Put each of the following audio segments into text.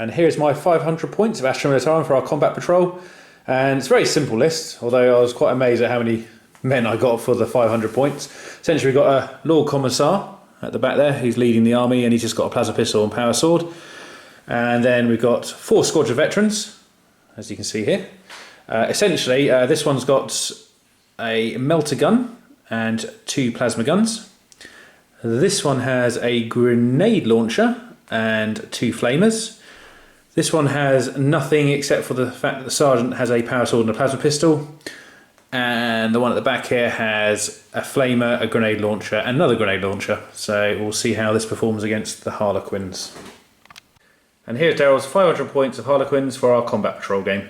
And here's my 500 points of Astra Militarum for our combat patrol. And it's a very simple list, although I was quite amazed at how many men I got for the 500 points. Essentially we've got a Lord Commissar at the back there who's leading the army, and he's just got a plasma pistol and power sword. And then we've got 4 squads of veterans, as you can see here. Essentially this one's got a melter gun and 2 plasma guns. This one has a grenade launcher and 2 flamers. This one has nothing except for the fact that the sergeant has a power sword and a plasma pistol. And the one at the back here has a flamer, a grenade launcher, and another grenade launcher. So we'll see how this performs against the Harlequins. And here's Daryl's 500 points of Harlequins for our combat patrol game.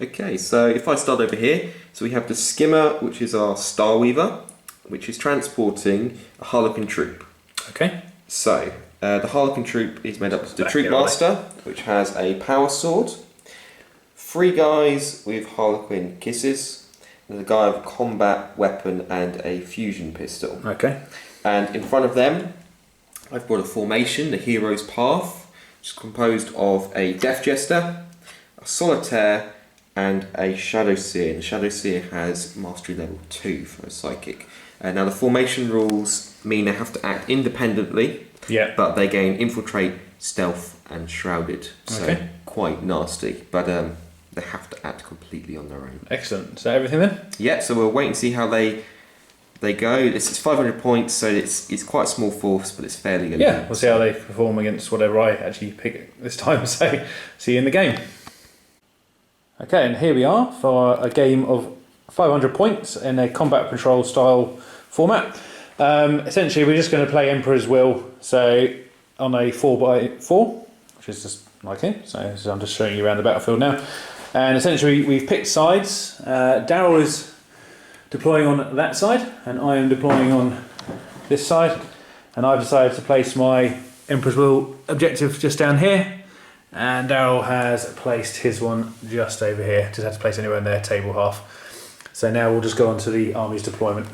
Okay, so if I start over here, so we have the skimmer, which is our Star Weaver, which is transporting a Harlequin troop. Okay. So the Harlequin troop is made up of the Troop Master, which has a power sword, 3 guys with Harlequin kisses, and a guy with a combat weapon and a fusion pistol. Okay. And in front of them, I've brought a formation, the Hero's Path, which is composed of a Death Jester, a Solitaire, and a Shadow Seer. And the Shadow Seer has Mastery level 2 for a Psychic. Now the formation rules mean they have to act independently, but they gain Infiltrate, Stealth, and Shrouded. So quite nasty, but they have to act completely on their own. Excellent. Is that everything then? Yeah, so we'll wait and see how they go. This is 500 points, so it's quite a small force, but it's fairly elite. Yeah, we'll see how they perform against whatever I actually pick this time. So see you in the game. Okay, and here we are for a game of 500 points in a combat patrol style format. Essentially we're just going to play Emperor's Will, so on a 4x4, which is just like here. So I'm just showing you around the battlefield now. And essentially we've picked sides. Daryl is deploying on that side, and I am deploying on this side. And I've decided to place my Emperor's Will objective just down here. And Daryl has placed his one just over here. Just had to place anywhere in their table half. So now we'll just go on to the army's deployment.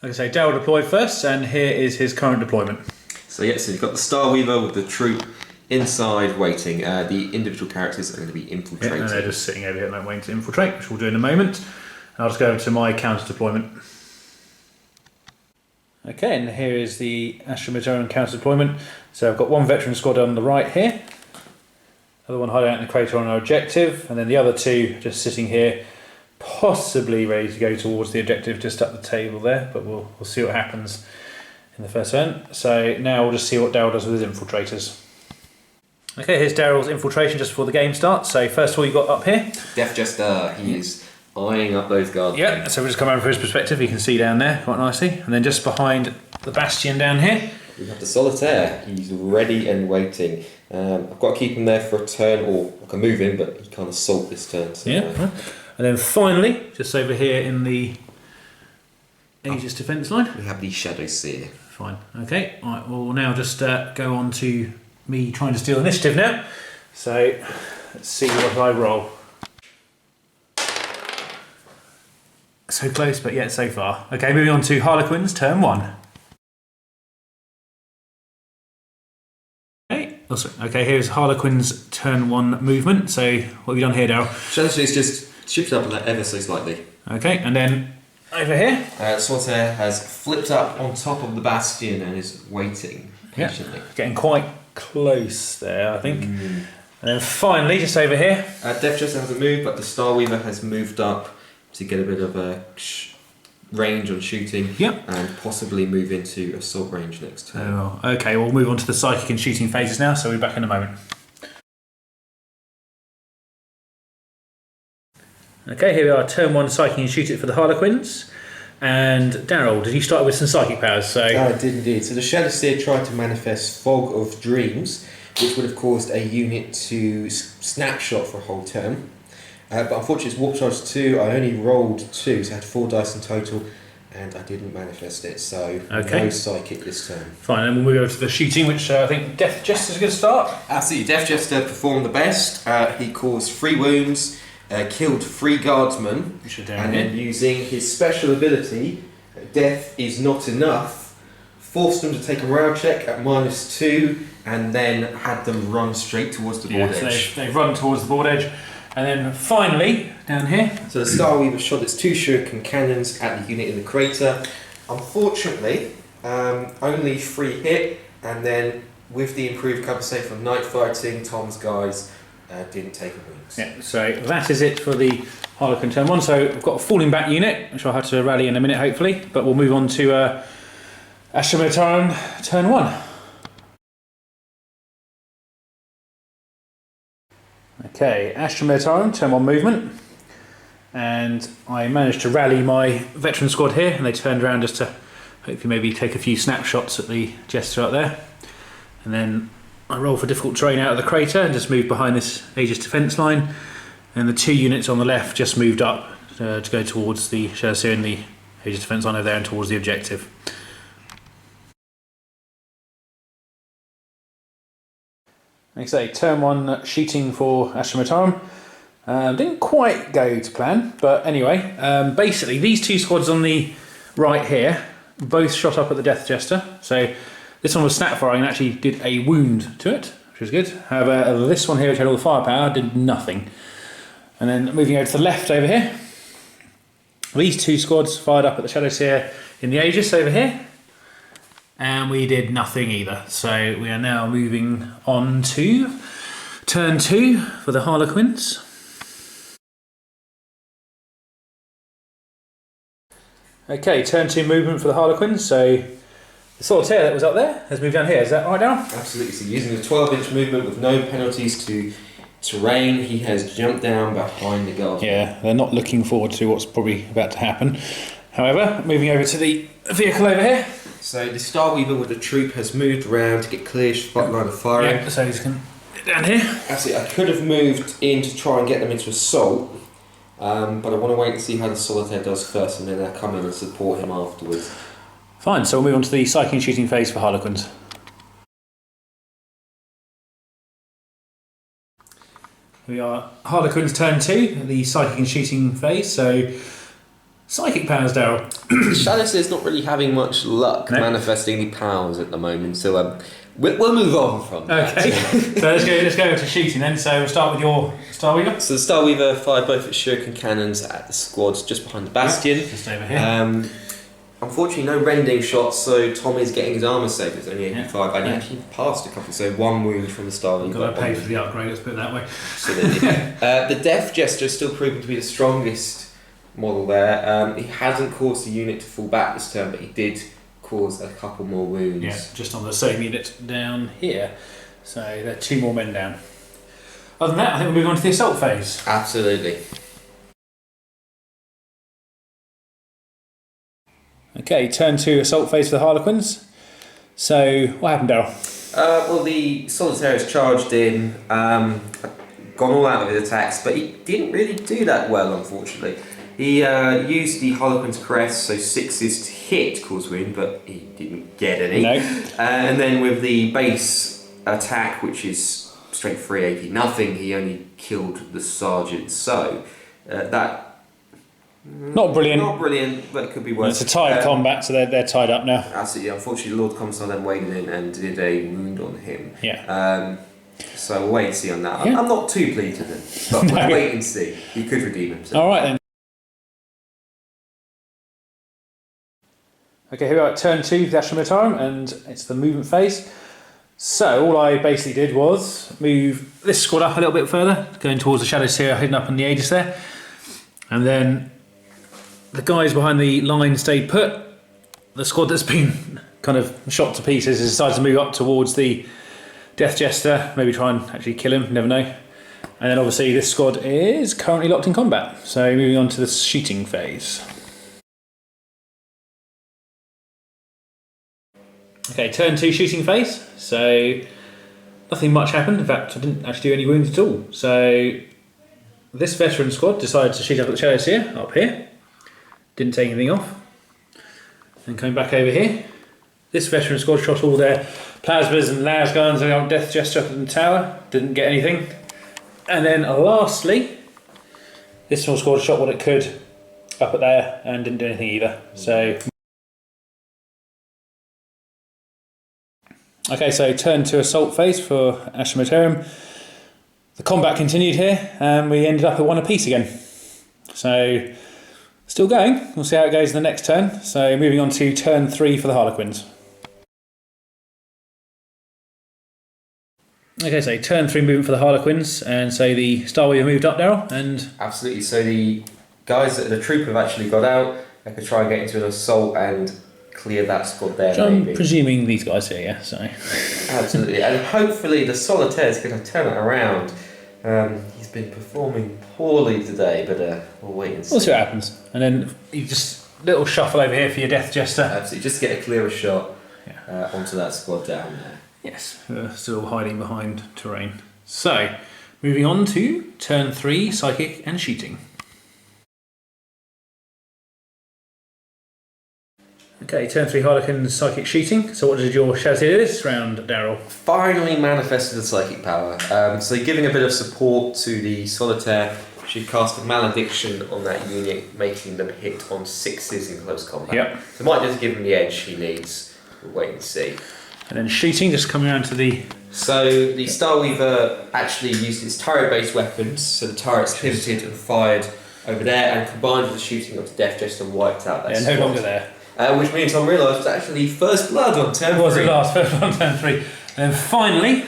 Like I say, Daryl deployed first, and here is his current deployment. So yeah, so you've got the Star Weaver with the troop inside waiting. The individual characters are going to be infiltrating. Yeah, and they're just sitting over here waiting to infiltrate, which we'll do in a moment. And I'll just go over to my counter deployment. Okay, and here is the Astra Militarum counter deployment. So I've got 1 veteran squad on the right here, other one hiding out in the crater on our objective, and then the other 2 just sitting here, possibly ready to go towards the objective just up the table there, but we'll see what happens in the first turn. So now we'll just see what Daryl does with his infiltrators. Okay, here's Daryl's infiltration just before the game starts. So first of all, you got up here Death Jester, he is eyeing up those guards. Yeah, so we'll just come over for his perspective. You can see down there quite nicely, and then just behind the bastion down here we have the Solitaire. He's ready and waiting. I've got to keep him there for a turn, or I can move him, but he can't assault this turn. So and then finally, just over here in the Aegis defence line, we have the Shadow Seer. Fine. Okay. All right. Well, we'll now just go on to me trying to steal initiative now. So let's see what I roll. So close, but yet so far. Okay, moving on to Harlequins, turn 1. Okay, here's Harlequin's turn 1 movement. So what have you done here, Daryl? Shadow Seer's just shifted up ever so slightly. Okay, and then over here? Solitaire has flipped up on top of the bastion and is waiting patiently. Getting quite close there, I think. And then finally, just over here. Death Jester hasn't moved, but the Star Weaver has moved up to get a bit of a range on shooting, and possibly move into assault range next turn. Oh, okay, we'll move on to the psychic and shooting phases now, so we'll be back in a moment. Okay, here we are, turn 1, psychic and shoot it for the Harlequins. And Daryl, did you start with some psychic powers? So I did indeed. So the Shadow Seer tried to manifest Fog of Dreams, which would have caused a unit to snapshot for a whole turn. But unfortunately it's Warp Charge 2, I only rolled 2, so I had 4 dice in total, and I didn't manifest it, so no psychic this turn. Fine, and we'll move over to the shooting, which I think Death Jester's a good start. Absolutely, Death Jester performed the best. He caused 3 wounds, killed 3 guardsmen, and then using his special ability, Death is Not Enough, forced them to take a rail check at -2, and then had them run straight towards the board edge. So they've run towards the board edge, and then finally down here. So the Starweaver shot its 2 shuriken cannons at the unit in the crater. Unfortunately, only 3 hit, and then with the improved cover save from night fighting, Tom's guys didn't take a wound. Yeah, so that is it for the Harlequin turn 1. So we've got a falling back unit, which I'll have to rally in a minute hopefully, but we'll move on to Astra Militarum turn 1. Okay, Astra Militarum turn 1 movement, and I managed to rally my veteran squad here, and they turned around just to hopefully maybe take a few snapshots at the jester out there, and then I roll for difficult terrain out of the crater and just moved behind this Aegis defence line, and the 2 units on the left just moved up to go towards the Shadow and the Aegis defence line over there and towards the objective. Like I say, turn 1 shooting for Astra Militarum. Didn't quite go to plan, but anyway, basically these 2 squads on the right here both shot up at the Death Jester. So this one was snap firing and actually did a wound to it, which was good. However, this one here, which had all the firepower, did nothing. And then moving over to the left over here, these 2 squads fired up at the Shadow Seer in the Aegis over here, and we did nothing either. So we are now moving on to turn 2 for the Harlequins. Okay, turn 2 movement for the Harlequins. So the Solitaire that was up there has moved down here. Is that right, Darryl? Absolutely. So using a 12-inch movement with no penalties to terrain, he has jumped down behind the guard. Yeah, they're not looking forward to what's probably about to happen. However, moving over to the vehicle over here. So the Starweaver with the troop has moved around to get clear line of firing. Yeah, so he's going down here. Actually, I could have moved in to try and get them into assault, but I want to wait and see how the Solitaire does first, and then I'll come in and support him afterwards. Fine, so we'll move on to the psychic shooting phase for Harlequins. We are Harlequins turn 2, the psychic and shooting phase. So psychic powers, Darryl. Shadowseer's not really having much luck manifesting the powers at the moment, so we'll move on from that. Okay, so let's go to shooting then. So we'll start with your Starweaver. So the Starweaver fired both its shuriken cannons at the squads just behind the bastion. Just over here. Unfortunately, no rending shots, so Tom is getting his armour safe. It's only 85, and he actually passed a couple, so 1 wound from the Starweaver. Got to pay for the upgrade, let's put it that way. Absolutely. The Death Jester is still proving to be the strongest model there. He hasn't caused the unit to fall back this turn, but he did cause a couple more wounds. Yeah, just on the same unit down here. So there are 2 more men down. Other than that, I think we're moving on to the assault phase. Absolutely. Okay, turn 2 assault phase for the Harlequins. So what happened, Darryl? Well, the Solitaire has charged in, gone all out with his attacks, but he didn't really do that well, unfortunately. He used the Harlequin's Crest, so 6s to hit, cause wound, but he didn't get any. No. And then with the base attack, which is strength 380, nothing, he only killed the sergeant. So that. Not brilliant. Not brilliant, but it could be worse. It's a tied combat, so they're tied up now. Absolutely. Unfortunately, Lord Commissar then waded in and did a wound on him. Yeah. So we'll wait and see on that. Yeah. I'm not too pleased with him, but we'll wait and see. He could redeem himself. All right then. Okay, here we are at turn 2 for the Astra Militarum, and it's the movement phase. So all I basically did was move this squad up a little bit further, going towards the Shadow Seer hidden up in the Aegis there, and then the guys behind the line stayed put. The squad that's been kind of shot to pieces has decided to move up towards the Death Jester, maybe try and actually kill him, never know. And then obviously this squad is currently locked in combat. So moving on to the shooting phase. Okay, turn 2 shooting phase. So nothing much happened. In fact, I didn't actually do any wounds at all. So this veteran squad decided to shoot up at the Shadow Seer up here. Didn't take anything off. And coming back over here, this veteran squad shot all their plasmas and las guns and old Death Jester up in the tower. Didn't get anything. And then lastly, this small squad shot what it could up at there and didn't do anything either. So Okay, so turn 2 assault phase for Astra Militarum. The combat continued here, and we ended up at 1 apiece again. So, still going. We'll see how it goes in the next turn. So, moving on to turn 3 for the Harlequins. Okay, so turn 3 movement for the Harlequins, and so the Star Weaver moved up, Daryl, and... Absolutely, so the guys, the troop have actually got out. They could try and get into an assault and clear that squad there, I'm presuming these guys here, yeah, so... Absolutely, and hopefully the Solitaire is going to turn it around. He's been performing poorly today, but we'll wait and see. We'll see what happens. And then you just little shuffle over here for your Death Jester. Absolutely, just get a clearer shot onto that squad down there. Yes, still hiding behind terrain. So, moving on to turn 3, Psychic and Shooting. Okay, turn 3 Harlequin, Psychic Shooting. So what did your Shadow do this round, Daryl? Finally manifested the psychic power. So giving a bit of support to the Solitaire, she cast a malediction on that unit, making them hit on 6s in close combat. Yep. So it might just give him the edge he needs. We'll wait and see. And then Shooting, just coming around to the... So the Starweaver actually used its turret-based weapons, so the turrets pivoted and fired over there, and combined with the shooting of the Death Jester and wiped out that Yeah, no longer there. Which means I realised it's actually first blood on turn 3. Was it last first on turn 3? And then finally...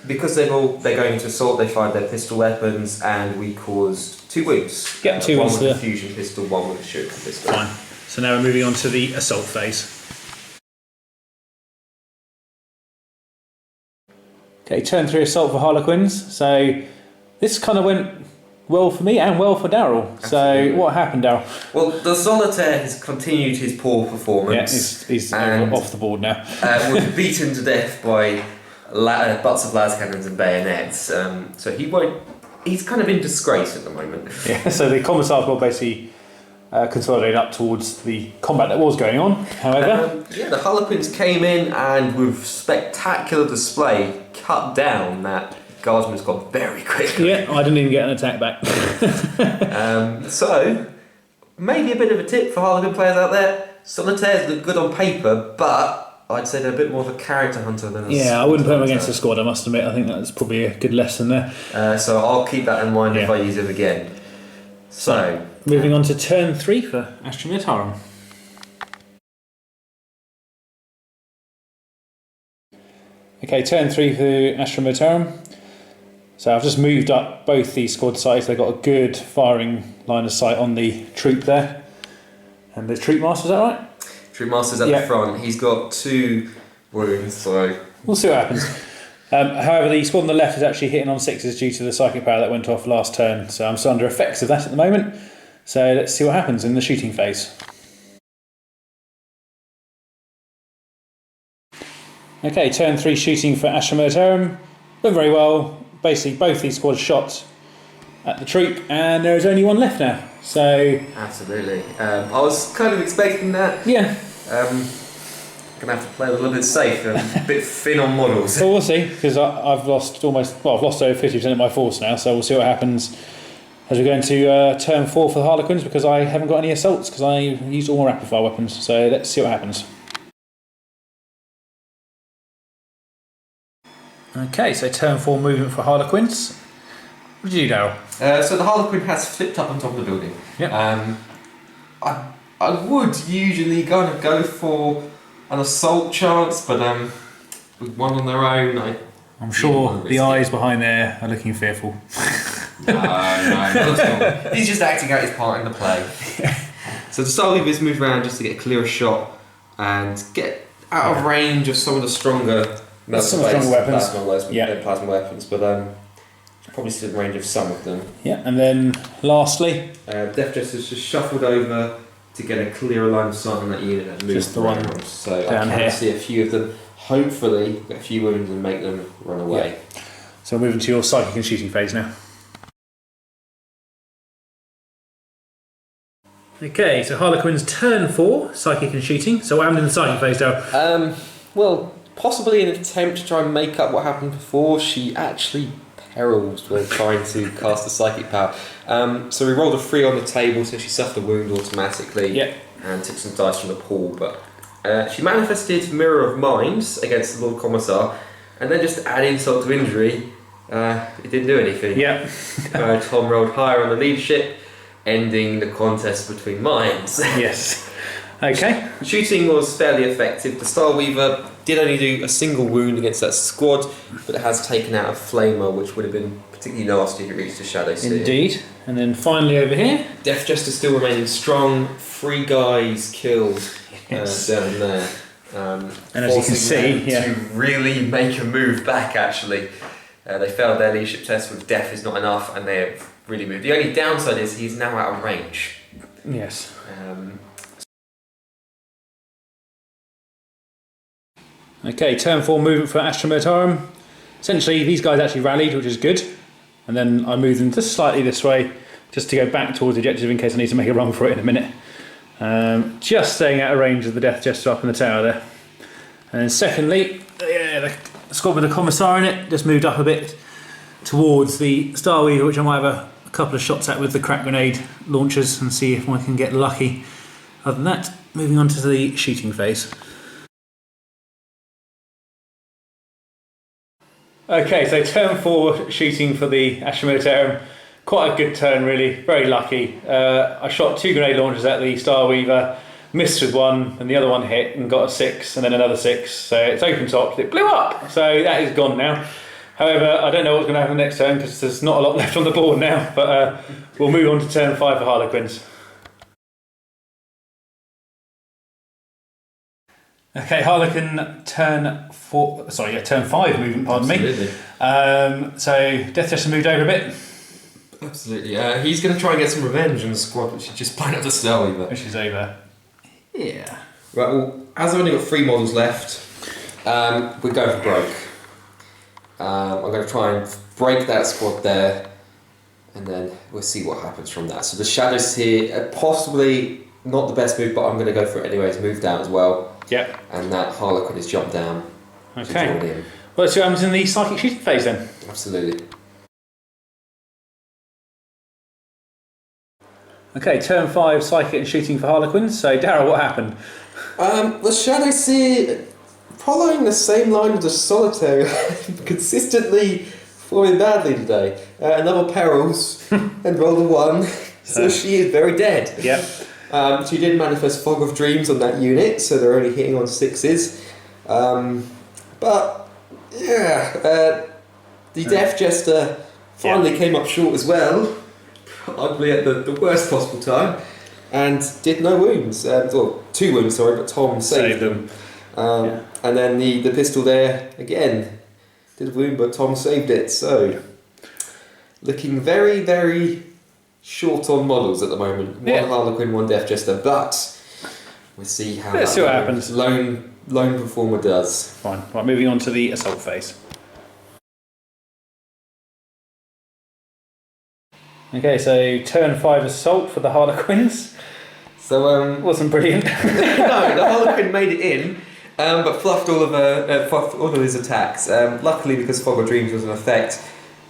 because they're going into assault, they fired their pistol weapons, and we caused 2 wounds. Yeah, 2 wounds. One with a fusion pistol, one with a shuriken pistol. Fine. So now we're moving on to the assault phase. Okay, turn 3 assault for Harlequins. So this kind of went well for me and well for Daryl. So what happened, Daryl? Well, the Solitaire has continued his poor performance. Yeah, he's off the board now. Was beaten to death by butts of las cannons and bayonets. So he's kind of in disgrace at the moment. Yeah. So the Commissar's got basically consolidated up towards the combat that was going on. However, the Harlequins came in and with spectacular display cut down that Guardsman's gone very quickly. Yeah, I didn't even get an attack back. So maybe a bit of a tip for Harlequin players out there. Solitaires look good on paper, but I'd say they're a bit more of a character hunter than a I wouldn't put them against the squad, I must admit. I think that's probably a good lesson there. So I'll keep that in mind if I use him again. So moving on to turn 3 for Astra Militarum. Okay, turn 3 for Astra Militarum. So I've just moved up both these squad sides. They've got a good firing line of sight on the troop there. And the troop master, is that right? Troop master's at the front. He's got 2 wounds, so we'll see what happens. However, the squad on the left is actually hitting on 6s due to the psychic power that went off last turn. So I'm still under effects of that at the moment. So let's see what happens in the shooting phase. Okay, turn 3 shooting for Astra Militarum. Went very well. Basically, both these squads shot at the troop, and there is only 1 left now. So absolutely. I was kind of expecting that. Yeah. Gonna have to play a little bit safe and a bit thin on models. Well, we'll see, because I've lost over 50% of my force now. So we'll see what happens as we go into turn 4 for the Harlequins, because I haven't got any assaults because I used all my rapid fire weapons. So let's see what happens. Okay, so turn 4 movement for Harlequins. What did you do, Daryl? So the Harlequin has flipped up on top of the building. Yep. I would usually kind of go for an assault chance, but with 1 on their own, I'm sure the eyes behind there are looking fearful. No, not at all. He's just acting out his part in the play. So the Starweaver's moved around just to get a clearer shot and get out of range of some of the stronger weapons. Plasma weapons, but probably still in range of some of them. Yeah, and then lastly, Death Jester's just shuffled over to get a clearer line of sight on that unit and move just the one around. So down I can here. see a few of them. Hopefully, get a few wounds and make them run away. Yeah. So we're moving to your psychic and shooting phase now. Okay, so Harlequin's turn 4, psychic and shooting. So what happened in the psychic phase, Daryl? Well, possibly in an attempt to try and make up what happened before, she actually perils when trying to cast a psychic power. So we rolled a 3 on the table, so she suffered a wound automatically. Yep. And took some dice from the pool, but She manifested Mirror of Minds against the Lord Commissar, and then just to add insult to injury, it didn't do anything. Yeah. Tom rolled higher on the leadership, ending the contest between minds. Yes. Okay. Shooting was fairly effective. The Starweaver did only do a single wound against that squad, but it has taken out a Flamer, which would have been particularly nasty if it reached a Shadow Seer. Indeed. And then finally over here. Death Jester still remaining strong. 3 guys killed Yes. down there. And as you can see, to really make a move back, actually. They failed their leadership test with death is not enough, and they have really moved. The only downside is he's now out of range. Yes. Okay, turn 4 movement for Astra Militarum. Essentially, these guys actually rallied, which is good. And then I moved them just slightly this way, just to go back towards the objective in case I need to make a run for it in a minute. Just staying out of range of the Death Jester up in the tower there. And then secondly, the squad with the Commissar in it just moved up a bit towards the Starweaver, which I might have a couple of shots at with the crack grenade launchers and see if I can get lucky. Other than that, moving on to the shooting phase. Okay, so turn 4 shooting for the Astra Militarum. Quite a good turn, really. Very lucky. I shot 2 grenade launchers at the Starweaver, missed with one, and the other one hit and got a 6, and then another 6. So it's open topped. It blew up. So that is gone now. However, I don't know what's going to happen next turn because there's not a lot left on the board now. But we'll move on to turn 5 for Harlequins. Okay, Harlequin turn 5 movement, pardon me. So Death Jester moved over a bit. Absolutely. He's going to try and get some revenge on the squad, which is just blown up the Starweaver. Which is over. Yeah. Right, well, as I've only got 3 models left, we're going for broke. I'm going to try and break that squad there, and then we'll see what happens from that. So the Shadows here, possibly not the best move, but I'm going to go for it anyways, move down as well. Yep. And that Harlequin is jumped down. Okay. To join in. Well, let's see what happens in the psychic shooting phase then. Absolutely. Okay, turn 5 psychic and shooting for Harlequins. So Darryl, what happened? The Shadow Seer, following the same line of the Solitaire, consistently falling badly today. Another Perils and rolled a 1, so she is very dead. Yep. She did manifest Fog of Dreams on that unit, so they're only hitting on 6s. But yeah, the Death Jester finally came up short as well, ugly at the worst possible time, and did no wounds. Well, 2 wounds, sorry, but Tom saved them. And then the pistol there, again, did a wound, but Tom saved it. So, looking very, very short on models at the moment. 1 Harlequin, 1 Death Jester, but we'll see how Let's see what happens. Lone performer does. Fine. Right, moving on to the assault phase. Okay, so turn 5 assault for the Harlequins. So wasn't brilliant. No, the Harlequin made it in, but fluffed all of his attacks. Luckily, because Fog of Dreams was in effect,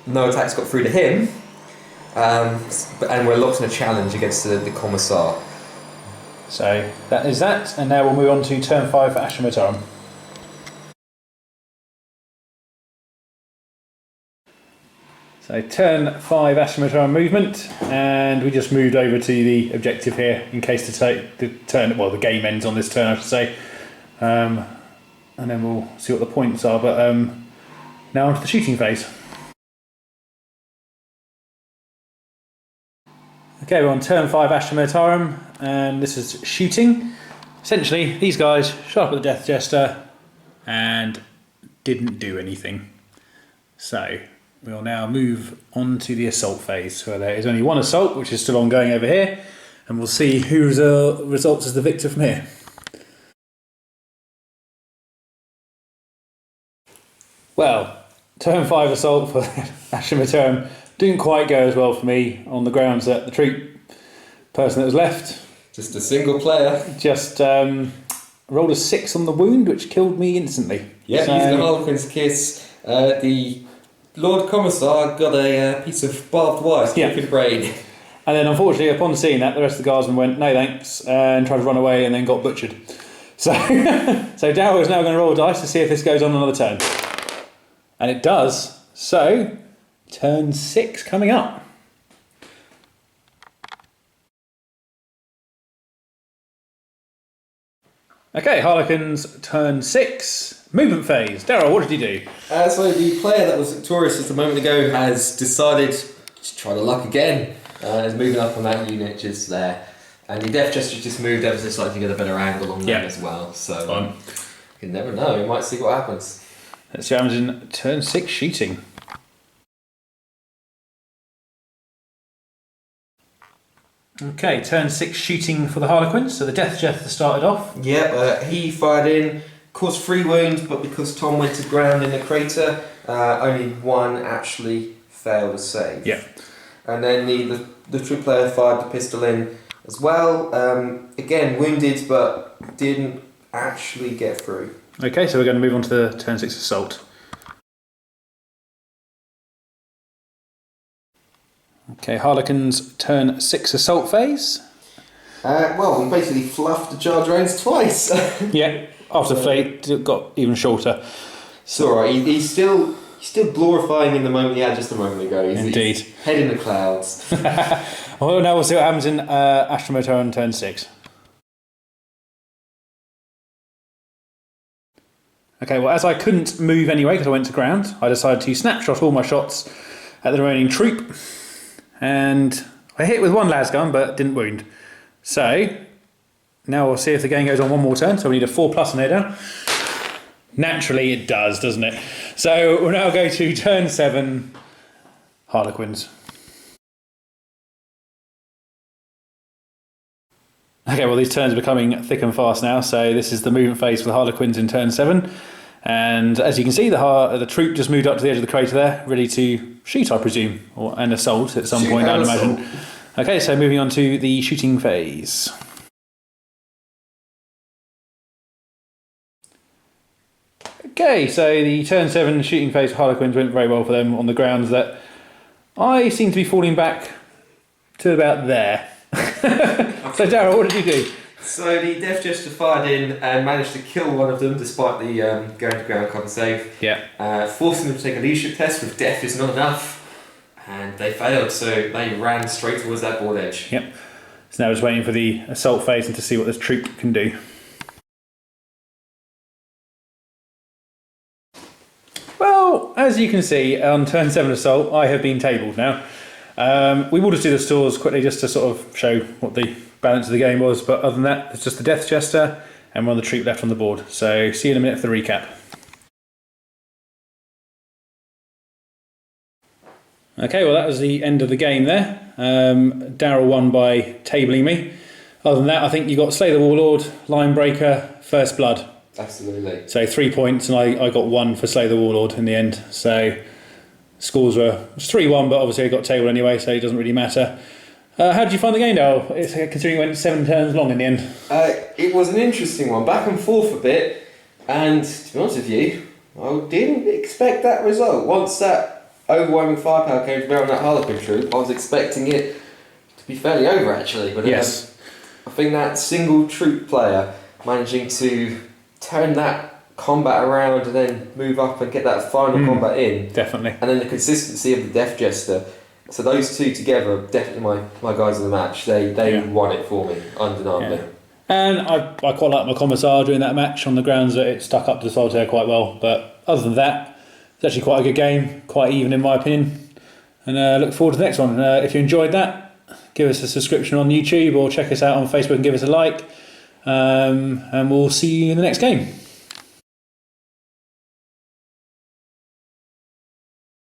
no attacks got through to him. And we're locked in a challenge against the Commissar. So that is that, and now we'll move on to turn 5 for Astra Militarum. So turn 5 Astra Militarum movement, and we just moved over to the objective here in case the game ends on this turn, I should say. And then we'll see what the points are, but now on to the shooting phase. Okay, we're on turn 5 Astra Militarum, and this is shooting. Essentially, these guys shot up at the Death Jester and didn't do anything. So we'll now move on to the assault phase, where there is only 1 assault, which is still ongoing over here, and we'll see who results as the victor from here. Well, turn 5 assault for Astra Militarum didn't quite go as well for me, on the grounds that the troop person that was left, just a single player, just rolled a 6 on the wound, which killed me instantly. Yeah, so, using the Harlequin's kiss, the Lord Commissar got a piece of barbed wire stuck in brain. And then unfortunately, upon seeing that, the rest of the guardsmen went, no thanks, and tried to run away and then got butchered. So, so Darryl is now going to roll dice to see if this goes on another turn. And it does. So, turn 6 coming up. Okay, Harlequins, turn 6. Movement phase. Darryl, what did you do? So the player that was victorious just a moment ago has decided to try the luck again. Is moving up on that unit just there. And the Death Gesture just moved ever so slightly to get a better angle on them as well. So you never know, you might see what happens. Let's see what happens in turn 6 shooting. Okay, turn 6 shooting for the Harlequins. So the Death Gesture started off. Yep, he fired in, caused 3 wounds, but because Tom went to ground in the crater, only 1 actually failed to save. Yeah. And then the troop player fired the pistol in as well. Again, wounded, but didn't actually get through. Okay, so we're going to move on to the turn 6 assault. Okay, Harlequins turn 6 assault phase. Well, we basically fluffed the charge range twice. Yeah, after fate it got even shorter. It's alright, he's still glorifying in the moment he had just a moment ago. Indeed. He's head in the clouds. Well, now we'll see what happens in Astra Militarum turn 6. Okay, well, as I couldn't move anyway because I went to ground, I decided to snapshot all my shots at the remaining troop. And I hit with 1 lasgun, but didn't wound. So, now we'll see if the game goes on 1 more turn. So we need a 4+ on there down. Naturally, it does, doesn't it? So we'll now go to turn 7, Harlequins. Okay, well, these turns are becoming thick and fast now. So this is the movement phase for the Harlequins in turn 7. And as you can see, the troop just moved up to the edge of the crater there, ready to shoot, I presume, or an assault at some point, I'd imagine. Okay, so moving on to the shooting phase. Okay, so the turn 7 shooting phase for Harlequins went very well for them on the grounds that I seem to be falling back to about there. So Darryl, what did you do? So the Death Gesture fired in and managed to kill one of them despite the going to ground con save. Yeah. Forcing them to take a leadership test with death is not enough. And they failed, so they ran straight towards that board edge. Yep. So now just waiting for the assault phase and to see what this troop can do. Well, as you can see, on turn 7 assault, I have been tabled now. We will just do the stores quickly just to sort of show what the balance of the game was, but other than that, it's just the Death Gesture and one of the troop left on the board. So see you in a minute for the recap. Okay, well that was the end of the game there. Darryl won by tabling me. Other than that, I think you got Slay the Warlord, Line Breaker, First Blood. Absolutely. So 3 points, and I got 1 for Slay the Warlord in the end. So scores were 3-1, but obviously I got tabled anyway, so it doesn't really matter. How did you find the game, Darryl? Considering it went 7 turns long in the end. It was an interesting one, back and forth a bit, and to be honest with you, I didn't expect that result. Once that overwhelming firepower came to bear on that Harlequin troop, I was expecting it to be fairly over actually. But yes. I think that single troop player managing to turn that combat around and then move up and get that final combat in. Definitely. And then the consistency of the Death Jester. So those two together, definitely my guys of the match. They won it for me, undeniably. Yeah. And I quite like my Commissar during that match on the grounds that it stuck up to the Solitaire quite well. But other than that, it's actually quite a good game, quite even in my opinion. And look forward to the next one. If you enjoyed that, give us a subscription on YouTube or check us out on Facebook and give us a like. And we'll see you in the next game.